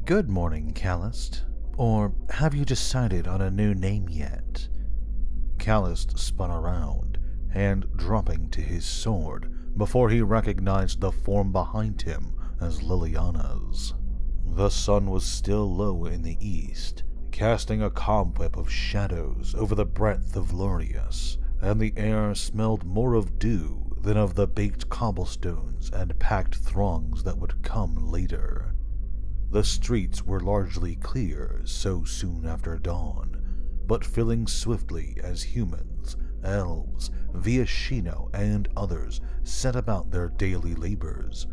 Good morning, Callist. Or have you decided on a new name yet? Callist spun around, hand dropping to his sword, before he recognized the form behind him as Liliana's. The sun was still low in the east, casting a cobweb of shadows over the breadth of Lurius, and the air smelled more of dew than of the baked cobblestones and packed throngs that would come later. The streets were largely clear so soon after dawn, but filling swiftly as humans, elves, Viashino, and others set about their daily labors,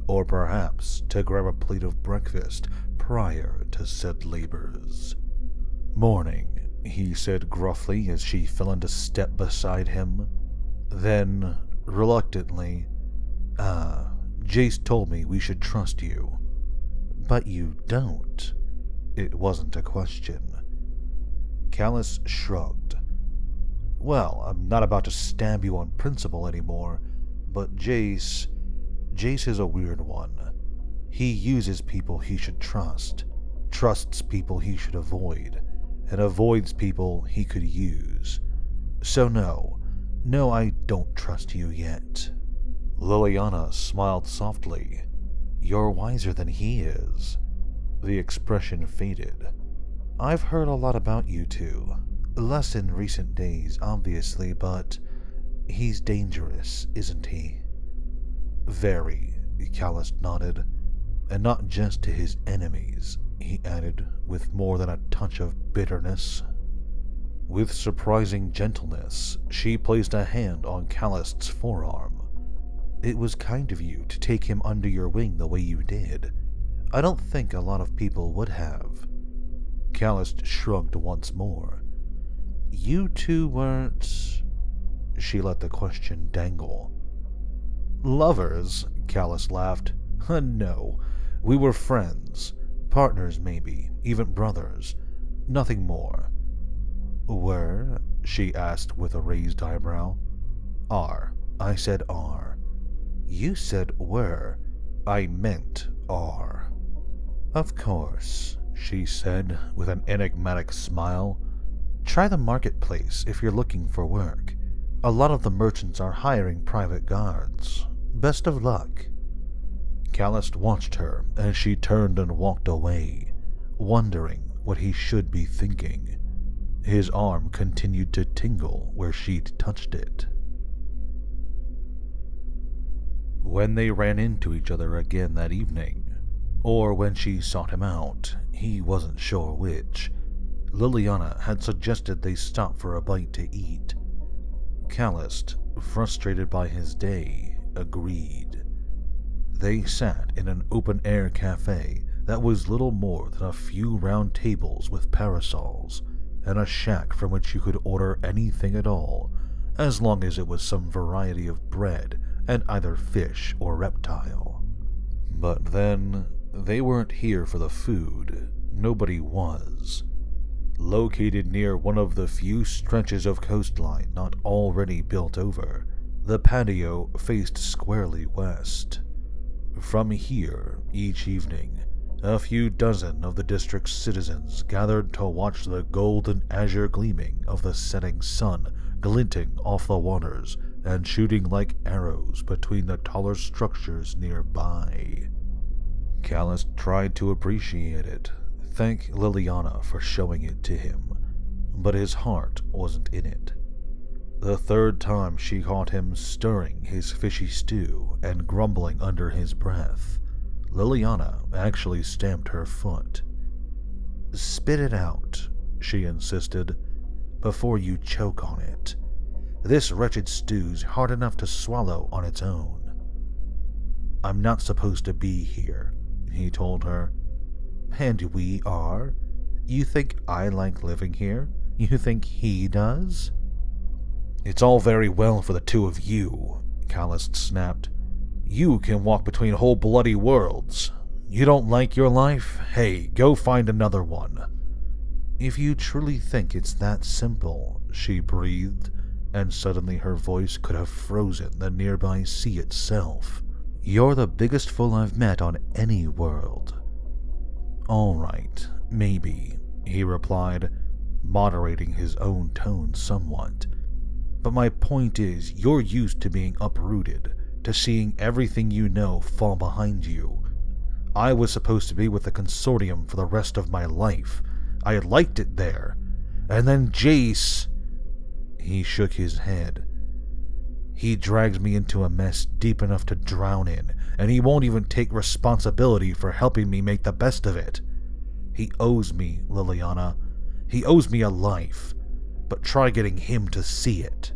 or perhaps to grab a plate of breakfast prior to said labors. "Morning," he said gruffly as she fell into step beside him. Then, reluctantly, Jace told me we should trust you." "But you don't." It wasn't a question. Callist shrugged. "Well, I'm not about to stab you on principle anymore, but Jace is a weird one. He uses people he should trust, trusts people he should avoid, and avoids people he could use. So no, I don't trust you yet." Liliana smiled softly. "You're wiser than he is." The expression faded. "I've heard a lot about you two. Less in recent days, obviously, but he's dangerous, isn't he?" "Very," Callist nodded. "And not just to his enemies," he added with more than a touch of bitterness. With surprising gentleness, she placed a hand on Callist's forearm. "It was kind of you to take him under your wing the way you did. I don't think a lot of people would have." Callist shrugged once more. "You two weren't..." She let the question dangle. "Lovers?" Callist laughed. "No, we were friends. Partners maybe, even brothers. Nothing more." "Were?" she asked with a raised eyebrow. "Are." I said are. "You said were." "I meant are." "Of course," she said with an enigmatic smile. "Try the marketplace if you're looking for work. A lot of the merchants are hiring private guards. Best of luck." Callist watched her as she turned and walked away, wondering what he should be thinking. His arm continued to tingle where she'd touched it. When they ran into each other again that evening, or when she sought him out, he wasn't sure which, Liliana had suggested they stop for a bite to eat. Callist, frustrated by his day, agreed. They sat in an open-air cafe that was little more than a few round tables with parasols, and a shack from which you could order anything at all, as long as it was some variety of bread and either fish or reptile. But then, they weren't here for the food. Nobody was. Located near one of the few stretches of coastline not already built over, the patio faced squarely west. From here, each evening, a few dozen of the district's citizens gathered to watch the golden azure gleaming of the setting sun glinting off the waters and shooting like arrows between the taller structures nearby. Callist tried to appreciate it, thank Liliana for showing it to him, but his heart wasn't in it. The third time she caught him stirring his fishy stew and grumbling under his breath, Liliana actually stamped her foot. "Spit it out," she insisted, "before you choke on it. This wretched stew's hard enough to swallow on its own." "I'm not supposed to be here," he told her. "And we are? You think I like living here? You think he does?" "It's all very well for the two of you," Callist snapped. "You can walk between whole bloody worlds. You don't like your life? Hey, go find another one." "If you truly think it's that simple," she breathed, and suddenly her voice could have frozen the nearby sea itself. "You're the biggest fool I've met on any world." All right, maybe, he replied, moderating his own tone somewhat. But my point is, you're used to being uprooted, to seeing everything you know fall behind you. I was supposed to be with the consortium for the rest of my life. I liked it there. And then Jace... He shook his head. He dragged me into a mess deep enough to drown in, and he won't even take responsibility for helping me make the best of it. He owes me, Liliana. He owes me a life. But try getting him to see it.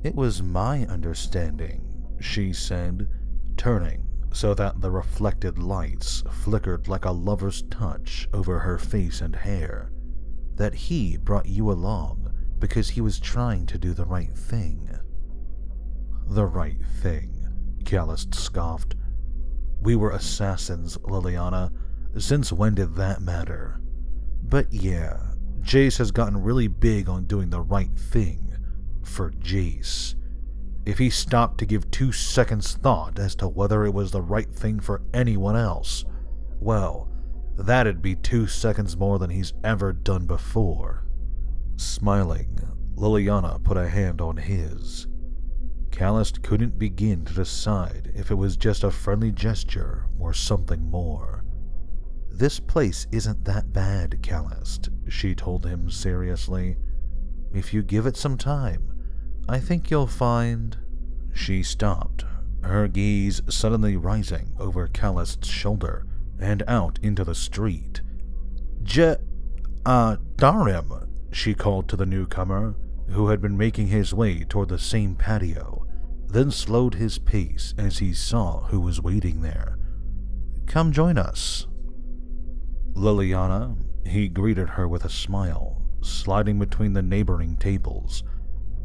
It was my understanding, she said, turning so that the reflected lights flickered like a lover's touch over her face and hair, that he brought you along because he was trying to do the right thing. The right thing, Callist scoffed. We were assassins, Liliana. Since when did that matter? But yeah, Jace has gotten really big on doing the right thing for Jace. If he stopped to give 2 seconds thought as to whether it was the right thing for anyone else, well, that'd be 2 seconds more than he's ever done before. Smiling, Liliana put a hand on his. Callist couldn't begin to decide if it was just a friendly gesture or something more. This place isn't that bad, Callist, she told him seriously. If you give it some time, I think you'll find... She stopped, her gaze suddenly rising over Callist's shoulder and out into the street. Darim, she called to the newcomer, who had been making his way toward the same patio, then slowed his pace as he saw who was waiting there. Come join us. Liliana, he greeted her with a smile, sliding between the neighboring tables.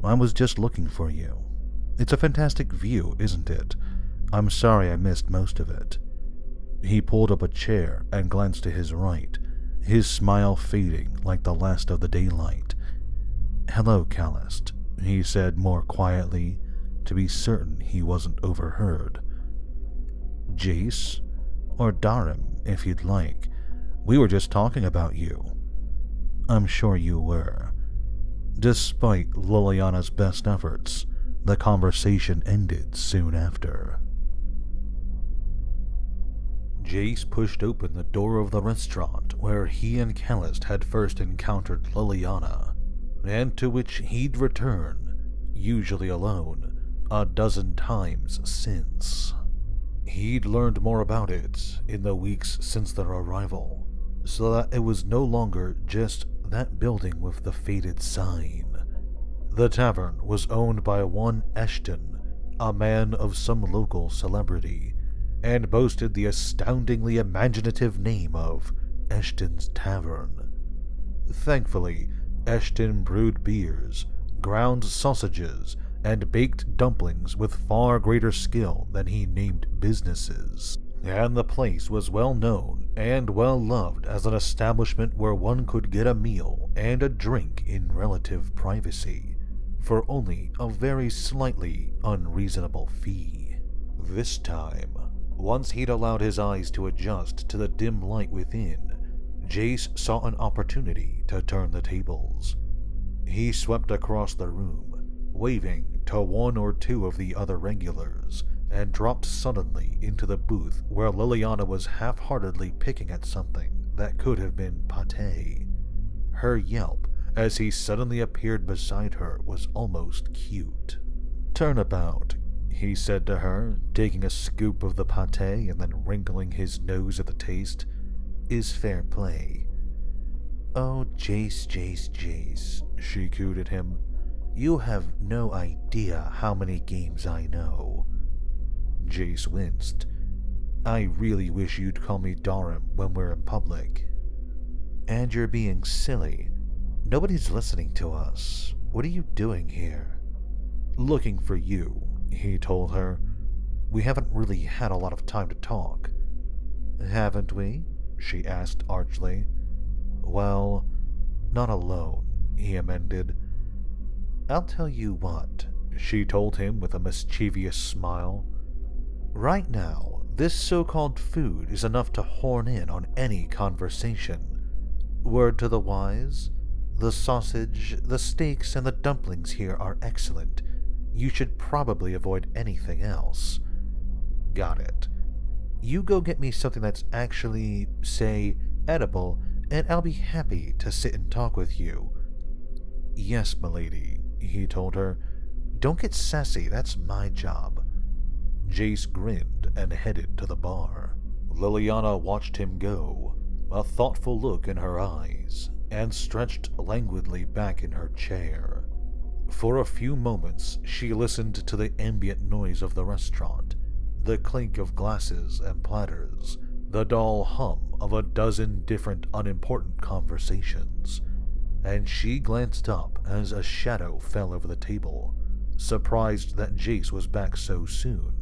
I was just looking for you. It's a fantastic view, isn't it? I'm sorry I missed most of it. He pulled up a chair and glanced to his right, his smile fading like the last of the daylight. Hello, Callist, he said more quietly, to be certain he wasn't overheard. Jace, or Darim, if you'd like. We were just talking about you. I'm sure you were. Despite Liliana's best efforts, the conversation ended soon after. Jace pushed open the door of the restaurant where he and Callist had first encountered Liliana, and to which he'd return, usually alone, a dozen times since. He'd learned more about it in the weeks since their arrival, so that it was no longer just that building with the faded sign. The tavern was owned by one Eshton, a man of some local celebrity, and boasted the astoundingly imaginative name of Eshton's Tavern. Thankfully, Eshton brewed beers, ground sausages, and baked dumplings with far greater skill than he named businesses, and the place was well known and well loved as an establishment where one could get a meal and a drink in relative privacy, for only a very slightly unreasonable fee. This time, once he'd allowed his eyes to adjust to the dim light within, Jace saw an opportunity to turn the tables. He swept across the room, waving to one or two of the other regulars, and dropped suddenly into the booth where Liliana was half-heartedly picking at something that could have been pâté. Her yelp, as he suddenly appeared beside her, was almost cute. Turnabout, he said to her, taking a scoop of the pâté and then wrinkling his nose at the taste, is fair play. Oh, Jace, Jace, Jace, she cooed at him. You have no idea how many games I know. Jace winced. I really wish you'd call me Darim when we're in public. And you're being silly. Nobody's listening to us. What are you doing here? Looking for you, he told her. We haven't really had a lot of time to talk. Haven't we? She asked archly. Well, not alone, he amended. I'll tell you what, she told him with a mischievous smile. Right now, this so-called food is enough to horn in on any conversation. Word to the wise, the sausage, the steaks, and the dumplings here are excellent. You should probably avoid anything else. Got it. You go get me something that's actually, say, edible, and I'll be happy to sit and talk with you. Yes, milady, he told her. Don't get sassy, that's my job. Jace grinned and headed to the bar. Liliana watched him go, a thoughtful look in her eyes, and stretched languidly back in her chair. For a few moments, she listened to the ambient noise of the restaurant, the clink of glasses and platters, the dull hum of a dozen different unimportant conversations, and she glanced up as a shadow fell over the table, surprised that Jace was back so soon,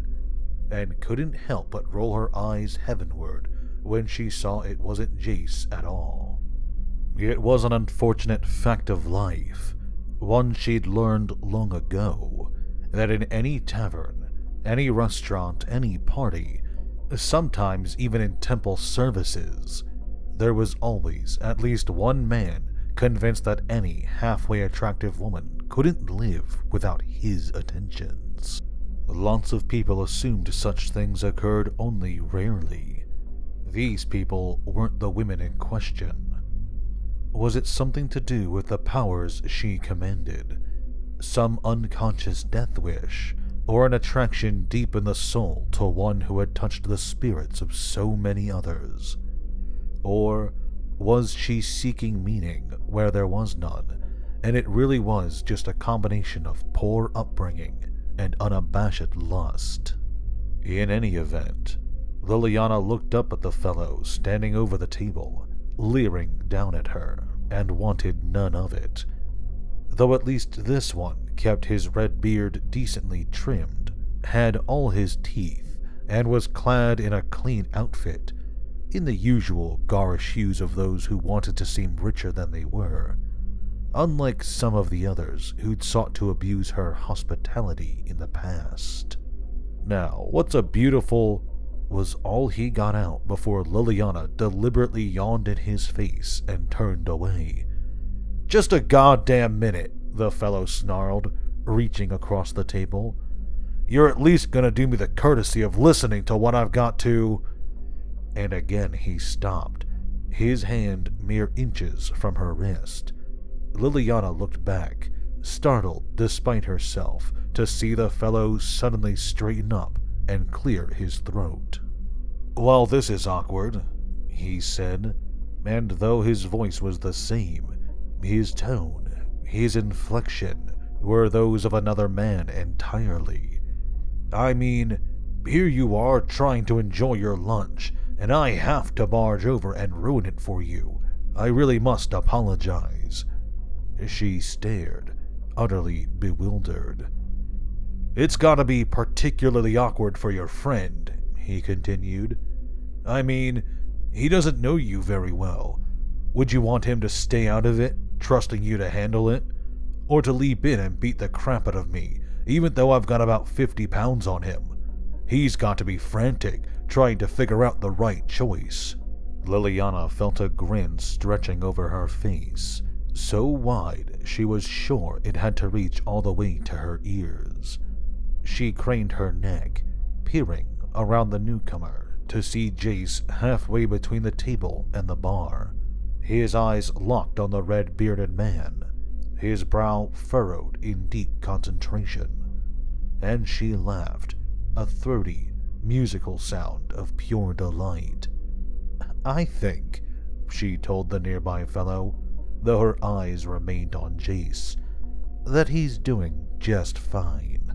and couldn't help but roll her eyes heavenward when she saw it wasn't Jace at all. It was an unfortunate fact of life, one she'd learned long ago, that in any tavern, any restaurant, any party, sometimes even in temple services, there was always at least one man convinced that any halfway attractive woman couldn't live without his attentions. Lots of people assumed such things occurred only rarely. These people weren't the women in question. Was it something to do with the powers she commanded? Some unconscious death wish, or an attraction deep in the soul to one who had touched the spirits of so many others? Or was she seeking meaning where there was none, and it really was just a combination of poor upbringing and unabashed lust? In any event, Liliana looked up at the fellow standing over the table, leering down at her, and wanted none of it. Though at least this one kept his red beard decently trimmed, had all his teeth, and was clad in a clean outfit, in the usual garish hues of those who wanted to seem richer than they were, unlike some of the others who'd sought to abuse her hospitality in the past. Now, what's a beautiful was all he got out before Liliana deliberately yawned in his face and turned away. Just a goddamn minute, the fellow snarled, reaching across the table. You're at least gonna do me the courtesy of listening to what I've got to... And again he stopped, his hand mere inches from her wrist. Liliana looked back, startled despite herself, to see the fellow suddenly straighten up and clear his throat. Well, this is awkward, he said, and though his voice was the same, his tone, his inflection, were those of another man entirely. I mean, here you are trying to enjoy your lunch, and I have to barge over and ruin it for you. I really must apologize. She stared, utterly bewildered. It's gotta be particularly awkward for your friend, he continued. I mean, he doesn't know you very well. Would you want him to stay out of it, trusting you to handle it? Or to leap in and beat the crap out of me, even though I've got about 50 pounds on him? He's got to be frantic, trying to figure out the right choice. Liliana felt a grin stretching over her face, so wide she was sure it had to reach all the way to her ears. She craned her neck, peering around the newcomer to see Jace halfway between the table and the bar, his eyes locked on the red-bearded man, his brow furrowed in deep concentration. And she laughed, a throaty, musical sound of pure delight. I think, she told the nearby fellow, though her eyes remained on Jace, that he's doing just fine.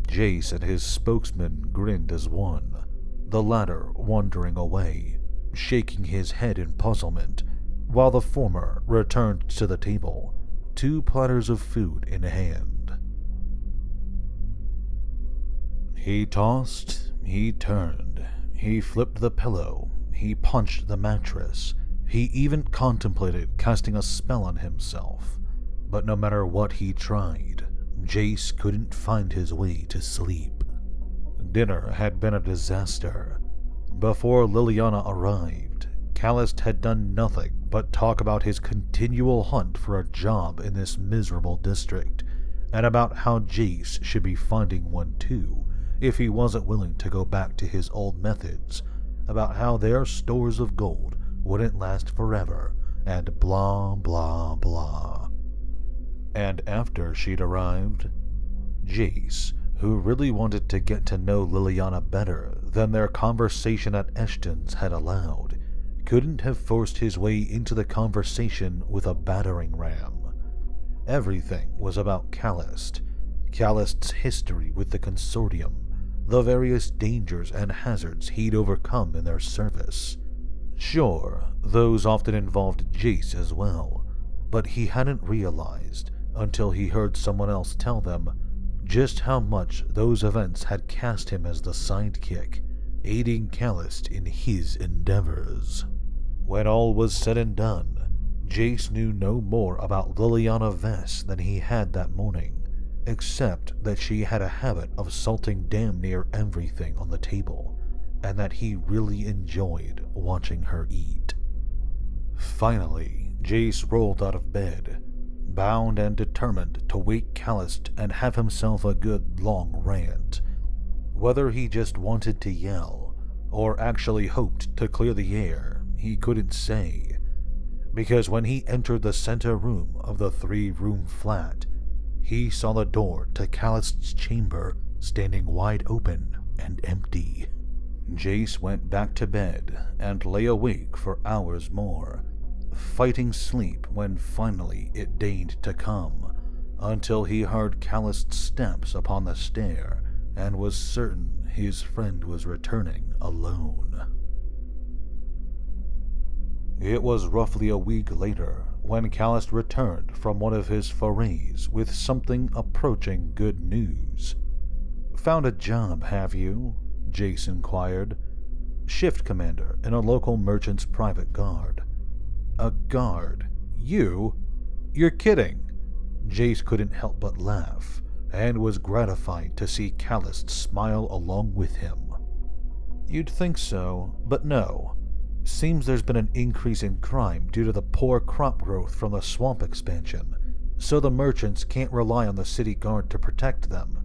Jace and his spokesman grinned as one, the latter wandering away, shaking his head in puzzlement, while the former returned to the table, 2 platters of food in hand. He tossed, he turned, he flipped the pillow, he punched the mattress, he even contemplated casting a spell on himself, but no matter what he tried, Jace couldn't find his way to sleep. dinner had been a disaster. Before Liliana arrived, Callist had done nothing but talk about his continual hunt for a job in this miserable district, and about how Jace should be finding one too if he wasn't willing to go back to his old methods, about how their stores of gold wouldn't last forever, and blah blah blah. And after she'd arrived, Jace, who really wanted to get to know Liliana better than their conversation at Eshton's had allowed, couldn't have forced his way into the conversation with a battering ram. Everything was about Callist's history with the Consortium, the various dangers and hazards he'd overcome in their service. Sure, those often involved Jace as well, but he hadn't realized, until he heard someone else tell them, just how much those events had cast him as the sidekick, aiding Callist in his endeavors. When all was said and done, Jace knew no more about Liliana Vess than he had that morning, except that she had a habit of salting damn near everything on the table, and that he really enjoyed watching her eat. Finally, Jace rolled out of bed, bound and determined to wake Callist and have himself a good long rant. Whether he just wanted to yell, or actually hoped to clear the air, he couldn't say, because when he entered the center room of the 3-room flat, he saw the door to Callist's chamber standing wide open and empty. Jace went back to bed and lay awake for hours more, fighting sleep when finally it deigned to come, until he heard Callist's steps upon the stair and was certain his friend was returning alone. It was roughly a week later when Callist returned from one of his forays with something approaching good news. "Found a job, have you?" Jace inquired. "Shift commander in a local merchant's private guard." "A guard? You? You're kidding!" Jace couldn't help but laugh, and was gratified to see Callist smile along with him. "You'd think so, but no. Seems there's been an increase in crime due to the poor crop growth from the swamp expansion, so the merchants can't rely on the city guard to protect them.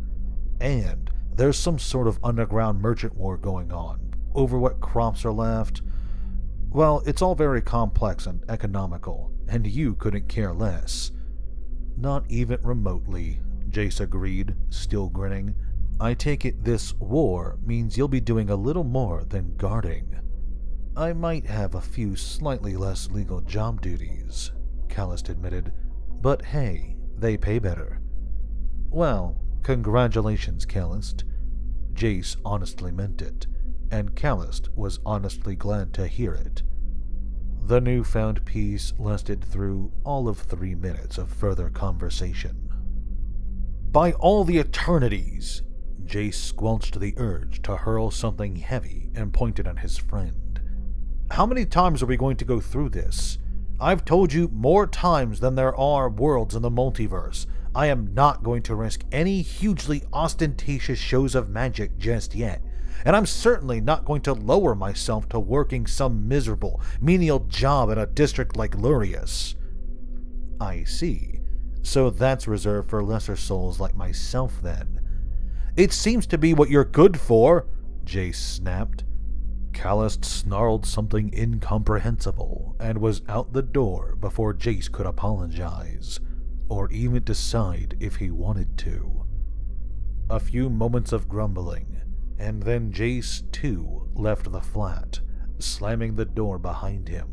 And there's some sort of underground merchant war going on over what crops are left. Well, it's all very complex and economical, and you couldn't care less." "Not even remotely," Jace agreed, still grinning. "I take it this war means you'll be doing a little more than guarding." "I might have a few slightly less legal job duties," Callist admitted, "but hey, they pay better." "Well, congratulations, Callist." Jace honestly meant it, and Callist was honestly glad to hear it. The newfound peace lasted through all of 3 minutes of further conversation. "By all the eternities!" Jace squelched the urge to hurl something heavy and pointed at his friend. "How many times are we going to go through this? I've told you more times than there are worlds in the multiverse. I am not going to risk any hugely ostentatious shows of magic just yet, and I'm certainly not going to lower myself to working some miserable, menial job in a district like Lurius." "I see. So that's reserved for lesser souls like myself, then." "It seems to be what you're good for," Jace snapped. Callist snarled something incomprehensible and was out the door before Jace could apologize, or even decide if he wanted to. A few moments of grumbling, and then Jace, too, left the flat, slamming the door behind him.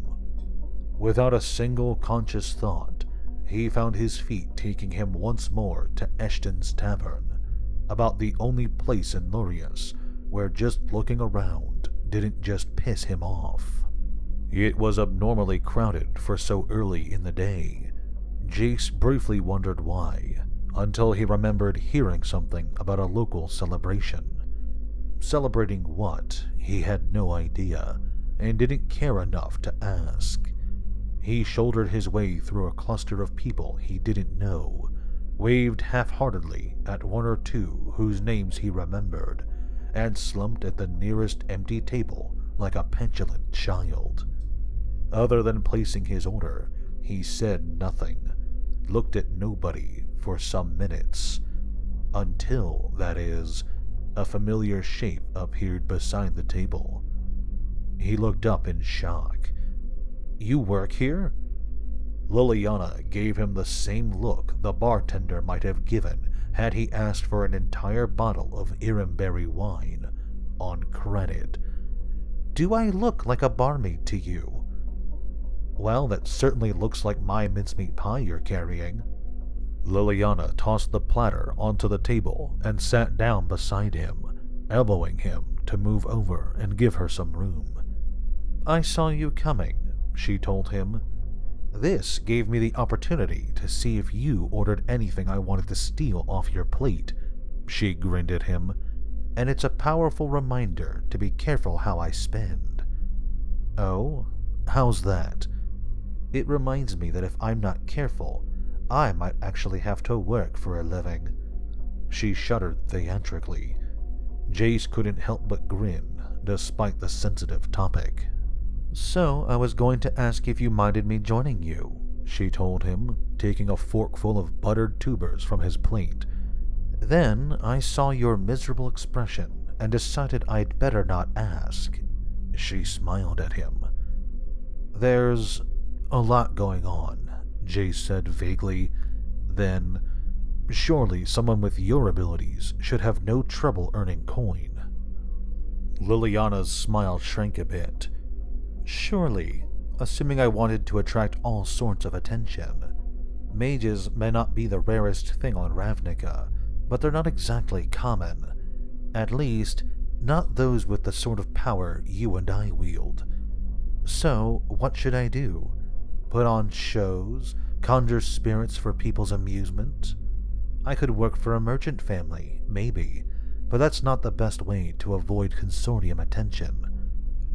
Without a single conscious thought, he found his feet taking him once more to Eshton's Tavern, about the only place in Lurius where just looking around didn't just piss him off. It was abnormally crowded for so early in the day. Jace briefly wondered why, until he remembered hearing something about a local celebration. Celebrating what, he had no idea, and didn't care enough to ask. He shouldered his way through a cluster of people he didn't know, waved half-heartedly at one or two whose names he remembered, and slumped at the nearest empty table like a petulant child. Other than placing his order, he said nothing, looked at nobody for some minutes, until, that is, a familiar shape appeared beside the table. He looked up in shock. "You work here?" Liliana gave him the same look the bartender might have given had he asked for an entire bottle of Iramberry wine on credit. "Do I look like a barmaid to you?" "Well, that certainly looks like my mincemeat pie you're carrying." Liliana tossed the platter onto the table and sat down beside him, elbowing him to move over and give her some room. "I saw you coming," she told him. "This gave me the opportunity to see if you ordered anything I wanted to steal off your plate." She grinned at him. "And it's a powerful reminder to be careful how I spend." "Oh? How's that?" "It reminds me that if I'm not careful, I might actually have to work for a living." She shuddered theatrically. Jace couldn't help but grin, despite the sensitive topic. "So I was going to ask if you minded me joining you," she told him, taking a forkful of buttered tubers from his plate. "Then I saw your miserable expression and decided I'd better not ask." She smiled at him. "There's a lot going on," Jace said vaguely. Then, "Surely someone with your abilities should have no trouble earning coin." Liliana's smile shrank a bit. "Surely, assuming I wanted to attract all sorts of attention. Mages may not be the rarest thing on Ravnica, but they're not exactly common. At least, not those with the sort of power you and I wield. So, what should I do? Put on shows, conjure spirits for people's amusement? I could work for a merchant family, maybe, but that's not the best way to avoid consortium attention.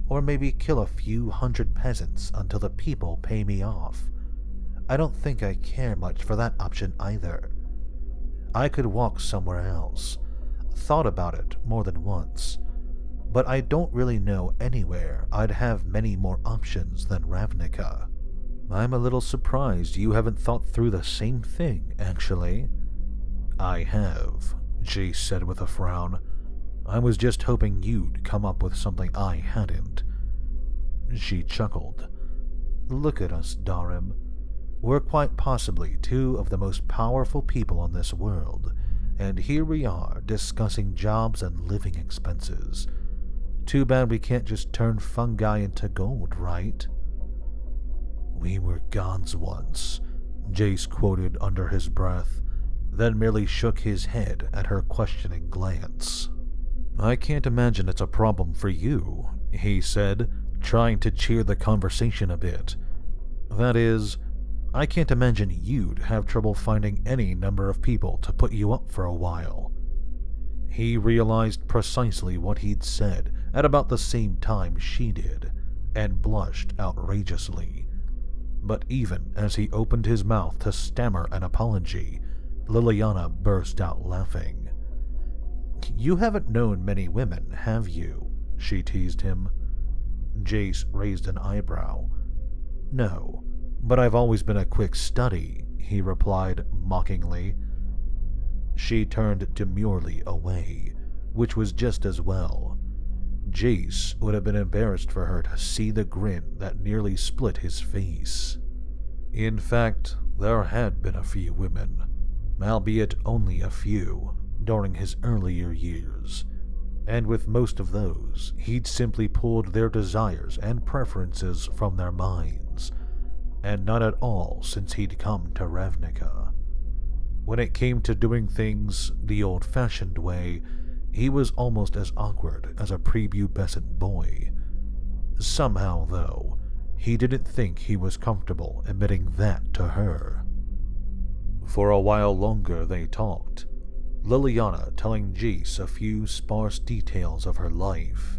Or maybe kill a few hundred peasants until the people pay me off. I don't think I care much for that option either. I could walk somewhere else. Thought about it more than once. But I don't really know anywhere I'd have many more options than Ravnica." "I'm a little surprised you haven't thought through the same thing, actually." "I have," Jace said with a frown. "I was just hoping you'd come up with something I hadn't." She chuckled. "Look at us, Darim. We're quite possibly two of the most powerful people on this world, and here we are discussing jobs and living expenses. Too bad we can't just turn fungi into gold, right?" "We were gods once," Jace quoted under his breath, then merely shook his head at her questioning glance. "I can't imagine it's a problem for you," he said, trying to cheer the conversation a bit. "That is, I can't imagine you'd have trouble finding any number of people to put you up for a while." He realized precisely what he'd said at about the same time she did, and blushed outrageously. But even as he opened his mouth to stammer an apology, Liliana burst out laughing. "You haven't known many women, have you?" she teased him. Jace raised an eyebrow. "No, but I've always been a quick study," he replied mockingly. She turned demurely away, which was just as well. Jace would have been embarrassed for her to see the grin that nearly split his face. In fact, there had been a few women, albeit only a few, during his earlier years, and with most of those, he'd simply pulled their desires and preferences from their minds, and not at all since he'd come to Ravnica. When it came to doing things the old-fashioned way, he was almost as awkward as a prepubescent boy. Somehow, though, he didn't think he was comfortable admitting that to her. For a while longer they talked, Liliana telling Jace a few sparse details of her life.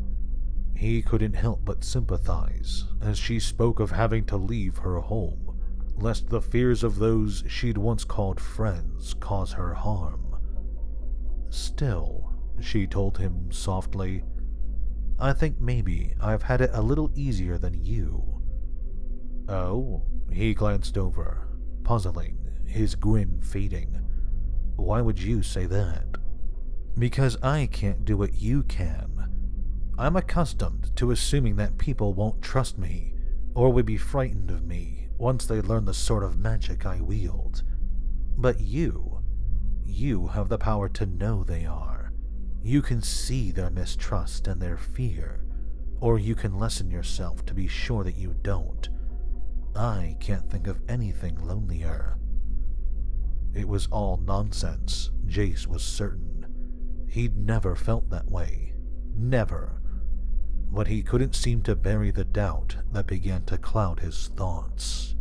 He couldn't help but sympathize as she spoke of having to leave her home, lest the fears of those she'd once called friends cause her harm. Still, she told him softly. "I think maybe I've had it a little easier than you." "Oh?" He glanced over, puzzling, his grin fading. "Why would you say that?" "Because I can't do what you can. I'm accustomed to assuming that people won't trust me, or would be frightened of me once they learn the sort of magic I wield. But you have the power to know they are. You can see their mistrust and their fear, or you can lessen yourself to be sure that you don't. I can't think of anything lonelier." It was all nonsense, Jace was certain. He'd never felt that way. Never. But he couldn't seem to bury the doubt that began to cloud his thoughts.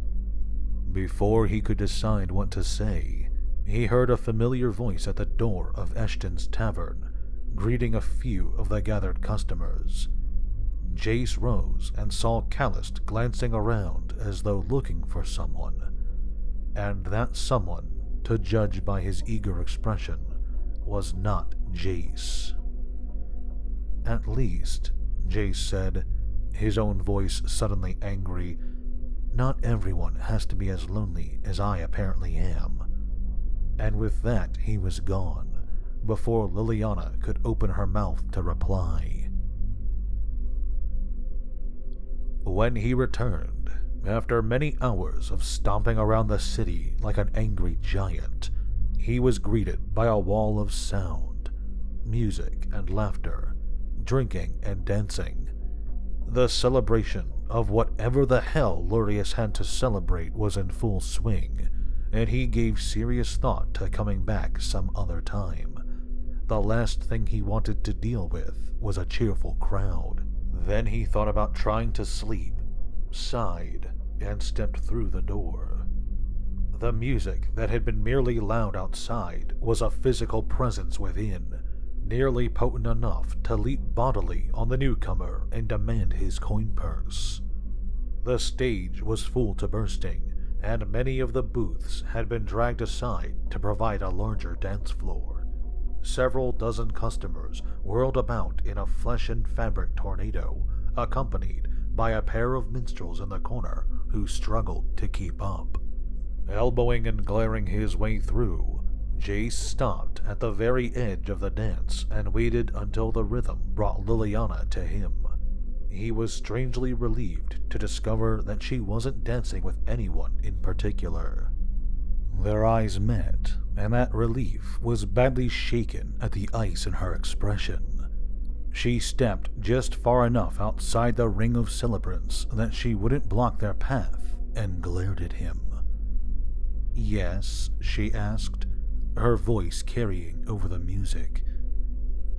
Before he could decide what to say, he heard a familiar voice at the door of Eshton's tavern, greeting a few of the gathered customers. Jace rose and saw Callist glancing around as though looking for someone. And that someone, to judge by his eager expression, was not Jace. "At least," Jace said, his own voice suddenly angry, "not everyone has to be as lonely as I apparently am." And with that he was gone, before Liliana could open her mouth to reply. When he returned, after many hours of stomping around the city like an angry giant, he was greeted by a wall of sound, music and laughter, drinking and dancing. The celebration of whatever the hell Lurius had to celebrate was in full swing, and he gave serious thought to coming back some other time. The last thing he wanted to deal with was a cheerful crowd. Then he thought about trying to sleep, sighed, and stepped through the door. The music that had been merely loud outside was a physical presence within, nearly potent enough to leap bodily on the newcomer and demand his coin purse. The stage was full to bursting, and many of the booths had been dragged aside to provide a larger dance floor. Several dozen customers whirled about in a flesh and fabric tornado, accompanied by a pair of minstrels in the corner who struggled to keep up. Elbowing and glaring his way through, Jace stopped at the very edge of the dance and waited until the rhythm brought Liliana to him. He was strangely relieved to discover that she wasn't dancing with anyone in particular. Their eyes met, and that relief was badly shaken at the ice in her expression. She stepped just far enough outside the ring of celebrants that she wouldn't block their path and glared at him. "Yes?" she asked, her voice carrying over the music.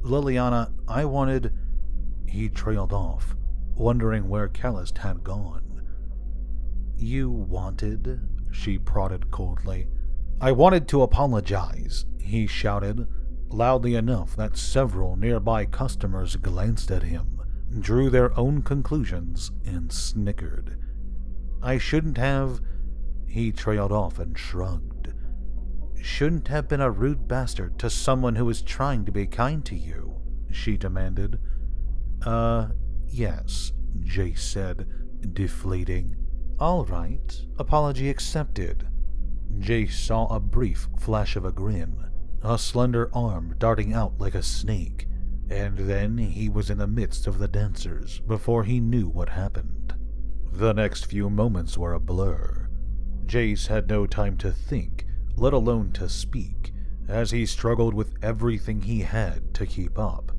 "Liliana, I wanted—" He trailed off, wondering where Callist had gone. "You wanted?" she prodded coldly. "I wanted to apologize," he shouted, loudly enough that several nearby customers glanced at him, drew their own conclusions, and snickered. "I shouldn't have—" He trailed off and shrugged. "Shouldn't have been a rude bastard to someone who was trying to be kind to you," she demanded. Yes," Jace said, deflating. "All right, apology accepted." Jace saw a brief flash of a grin, a slender arm darting out like a snake, and then he was in the midst of the dancers before he knew what happened. The next few moments were a blur. Jace had no time to think, let alone to speak, as he struggled with everything he had to keep up.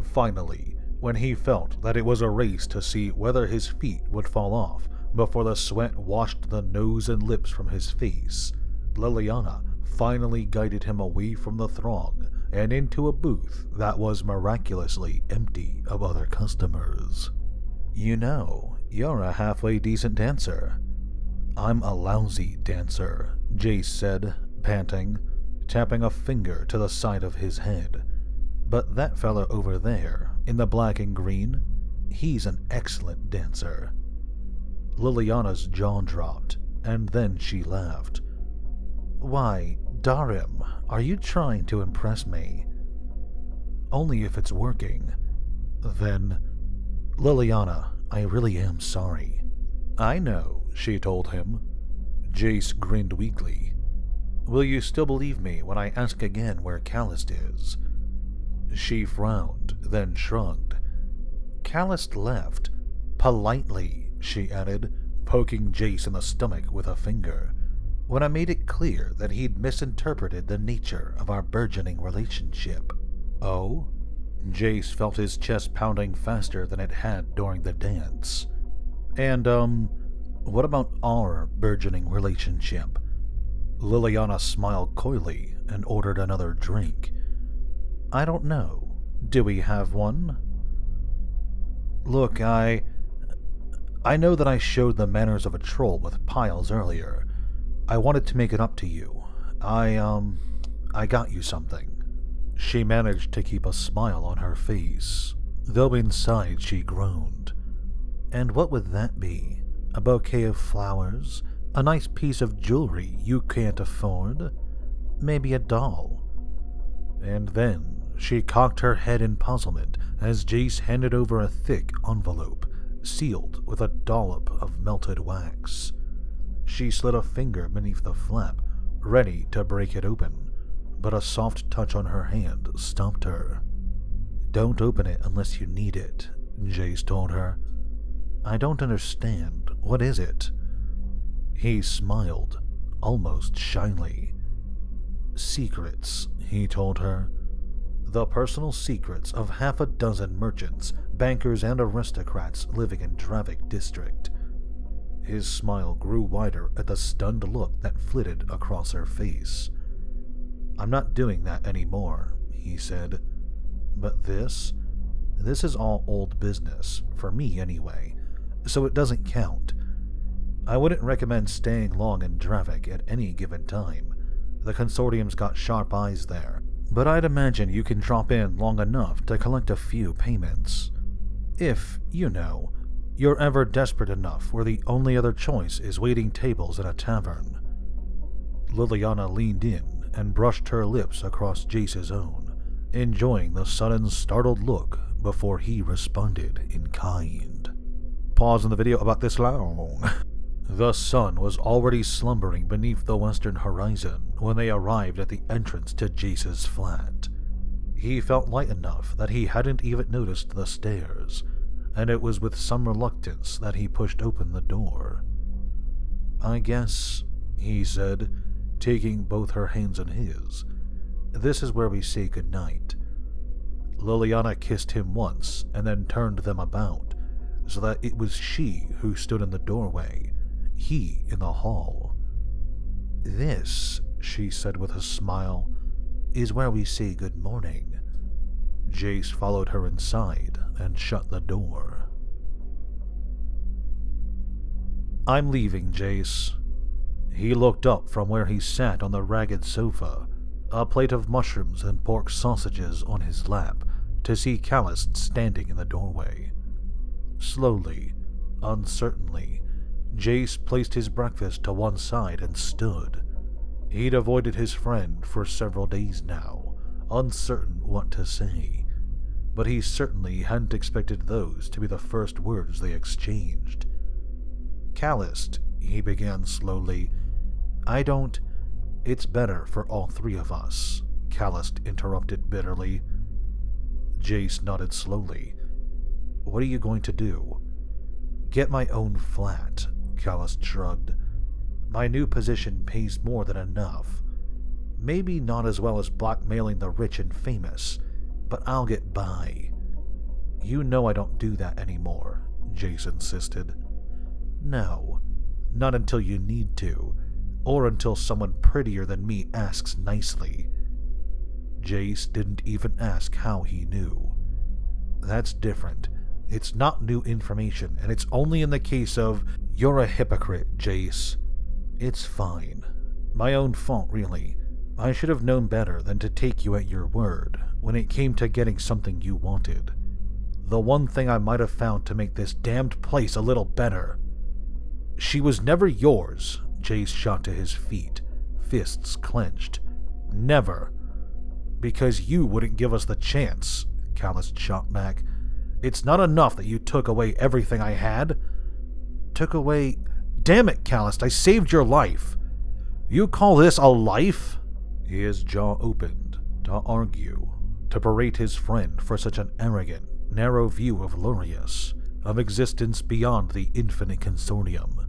Finally, when he felt that it was a race to see whether his feet would fall off before the sweat washed the nose and lips from his face, Liliana finally guided him away from the throng and into a booth that was miraculously empty of other customers. "You know, you're a halfway decent dancer." "I'm a lousy dancer," Jace said, panting, tapping a finger to the side of his head. "But that fella over there, in the black and green, he's an excellent dancer." Liliana's jaw dropped, and then she laughed. "Why, Darim, are you trying to impress me?" only if it's working. Then, Liliana, I really am sorry. I know, she told him. Jace grinned weakly. Will you still believe me when I ask again where Callist is? She frowned, then shrugged. Callist left. Politely, she added, poking Jace in the stomach with a finger, when I made it clear that he'd misinterpreted the nature of our burgeoning relationship. Oh? Jace felt his chest pounding faster than it had during the dance. And, what about our burgeoning relationship? Liliana smiled coyly and ordered another drink. I don't know. Do we have one? Look, I know that I showed the manners of a troll with Piles earlier. I wanted to make it up to you. I got you something. She managed to keep a smile on her face, though inside she groaned. And what would that be? A bouquet of flowers? A nice piece of jewelry you can't afford? Maybe a doll? And then she cocked her head in puzzlement as Jace handed over a thick envelope, sealed with a dollop of melted wax. She slid a finger beneath the flap, ready to break it open, but a soft touch on her hand stopped her. Don't open it unless you need it, Jace told her. I don't understand. What is it? He smiled, almost shyly. Secrets, he told her. The personal secrets of half a dozen merchants, bankers, and aristocrats living in Dravik District. His smile grew wider at the stunned look that flitted across her face. I'm not doing that anymore, he said. But this is all old business, for me anyway, so it doesn't count. I wouldn't recommend staying long in Dravik at any given time. The consortium's got sharp eyes there, but I'd imagine you can drop in long enough to collect a few payments. If, you're ever desperate enough where the only other choice is waiting tables at a tavern. Liliana leaned in and brushed her lips across Jace's own, enjoying the sudden startled look before he responded in kind. Pause in the video about this long. The sun was already slumbering beneath the western horizon when they arrived at the entrance to Jace's flat. He felt light enough that he hadn't even noticed the stairs, and it was with some reluctance that he pushed open the door. I guess, he said, taking both her hands in his, this is where we say goodnight. Liliana kissed him once and then turned them about, so that it was she who stood in the doorway, he in the hall. This, she said with a smile, is where we say good morning. Jace followed her inside and shut the door. I'm leaving, Jace. He looked up from where he sat on the ragged sofa, a plate of mushrooms and pork sausages on his lap, to see Callist standing in the doorway. Slowly, uncertainly, Jace placed his breakfast to one side and stood. He'd avoided his friend for several days now, uncertain what to say, but he certainly hadn't expected those to be the first words they exchanged. Callist, he began slowly. It's better for all three of us, Callist interrupted bitterly. Jace nodded slowly. What are you going to do? Get my own flat, Callist shrugged. My new position pays more than enough. Maybe not as well as blackmailing the rich and famous, but I'll get by. You know I don't do that anymore, Jace insisted. No, not until you need to, or until someone prettier than me asks nicely. Jace didn't even ask how he knew. That's different. It's not new information, and it's only in the case of, you're a hypocrite, Jace. It's fine. My own fault, really. I should have known better than to take you at your word when it came to getting something you wanted. The one thing I might have found to make this damned place a little better. She was never yours, Jace shot to his feet, fists clenched. Never. Because you wouldn't give us the chance, Callist shot back. It's not enough that you took away everything I had. Took away... Damn it, Callist, I saved your life. You call this a life? His jaw opened to argue, to berate his friend for such an arrogant, narrow view of Lurius, of existence beyond the infinite consortium.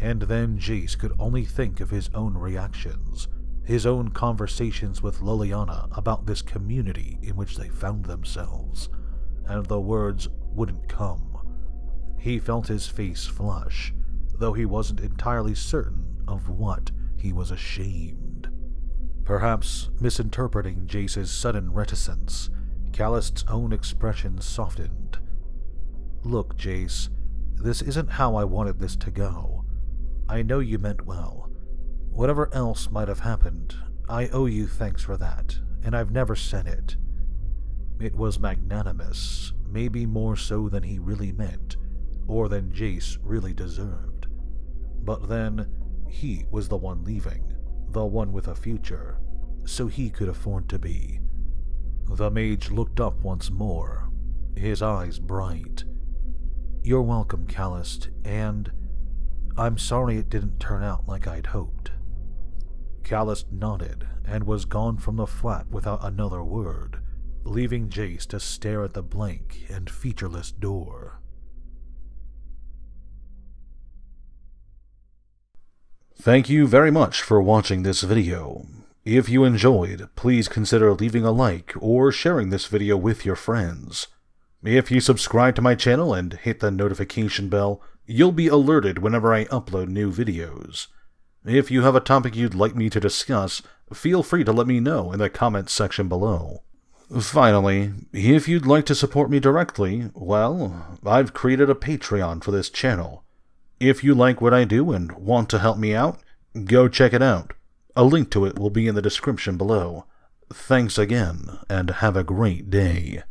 And then Jace could only think of his own reactions, his own conversations with Liliana about this community in which they found themselves, and the words wouldn't come. He felt his face flush, though he wasn't entirely certain of what he was ashamed. Perhaps misinterpreting Jace's sudden reticence, Callist's own expression softened. Look, Jace, this isn't how I wanted this to go. I know you meant well. Whatever else might have happened, I owe you thanks for that, and I've never said it. It was magnanimous, maybe more so than he really meant, or than Jace really deserved. But then, he was the one leaving, the one with a future, so he could afford to be. The mage looked up once more, his eyes bright. You're welcome, Callist, and I'm sorry it didn't turn out like I'd hoped. Callist nodded and was gone from the flat without another word, leaving Jace to stare at the blank and featureless door. Thank you very much for watching this video. If you enjoyed, please consider leaving a like or sharing this video with your friends. If you subscribe to my channel and hit the notification bell, you'll be alerted whenever I upload new videos. If you have a topic you'd like me to discuss, feel free to let me know in the comments section below. Finally, if you'd like to support me directly, well, I've created a Patreon for this channel. If you like what I do and want to help me out, go check it out. A link to it will be in the description below. Thanks again, and have a great day.